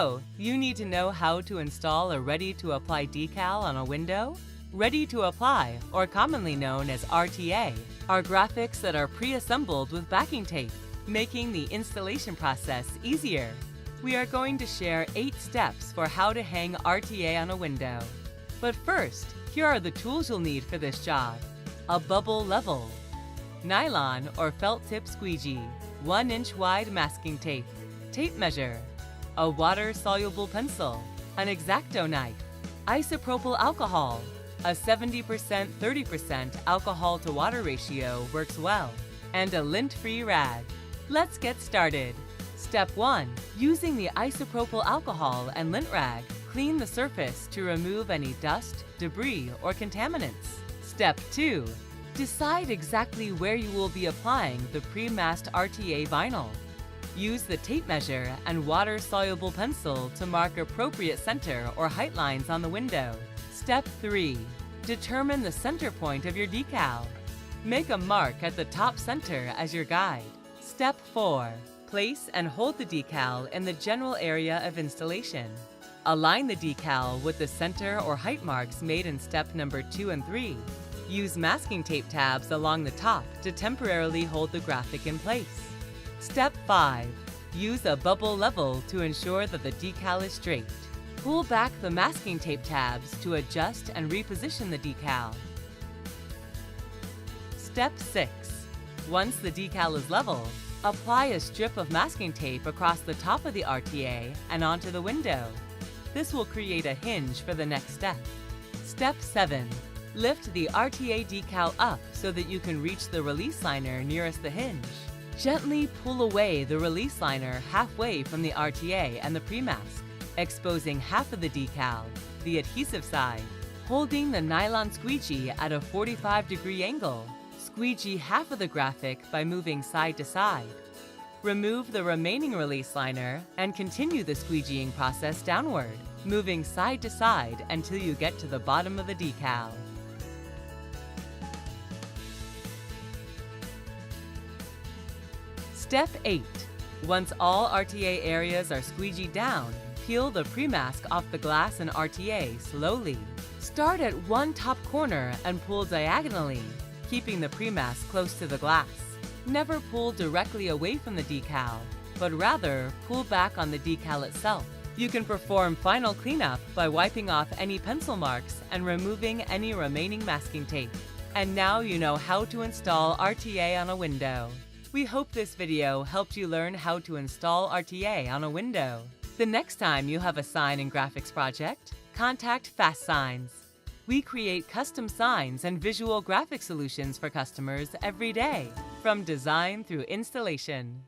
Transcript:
So, you need to know how to install a ready-to-apply decal on a window? Ready to apply, or commonly known as RTA, are graphics that are pre-assembled with backing tape, making the installation process easier. We are going to share 8 steps for how to hang RTA on a window. But first, here are the tools you'll need for this job. A bubble level, nylon or felt tip squeegee, 1-inch wide masking tape, tape measure, a water-soluble pencil, an X-Acto knife, isopropyl alcohol, a 70% 30% alcohol to water ratio works well, and a lint-free rag. Let's get started. Step 1. Using the isopropyl alcohol and lint rag, clean the surface to remove any dust, debris, or contaminants. Step 2. Decide exactly where you will be applying the pre-masked RTA vinyl. Use the tape measure and water-soluble pencil to mark appropriate center or height lines on the window. Step 3. Determine the center point of your decal. Make a mark at the top center as your guide. Step 4. Place and hold the decal in the general area of installation. Align the decal with the center or height marks made in step number 2 and 3. Use masking tape tabs along the top to temporarily hold the graphic in place. Step 5. Use a bubble level to ensure that the decal is straight. Pull back the masking tape tabs to adjust and reposition the decal. Step 6. Once the decal is level, apply a strip of masking tape across the top of the RTA and onto the window. This will create a hinge for the next step. Step 7. Lift the RTA decal up so that you can reach the release liner nearest the hinge. Gently pull away the release liner halfway from the RTA and the pre-mask, exposing half of the decal, the adhesive side. Holding the nylon squeegee at a 45-degree angle, squeegee half of the graphic by moving side to side. Remove the remaining release liner and continue the squeegeeing process downward, moving side to side until you get to the bottom of the decal. Step 8. Once all RTA areas are squeegeed down, peel the pre-mask off the glass and RTA slowly. Start at one top corner and pull diagonally, keeping the pre-mask close to the glass. Never pull directly away from the decal, but rather pull back on the decal itself. You can perform final cleanup by wiping off any pencil marks and removing any remaining masking tape. And now you know how to install RTA on a window. We hope this video helped you learn how to install RTA on a window. The next time you have a sign and graphics project, contact FASTSIGNS. We create custom signs and visual graphic solutions for customers every day, from design through installation.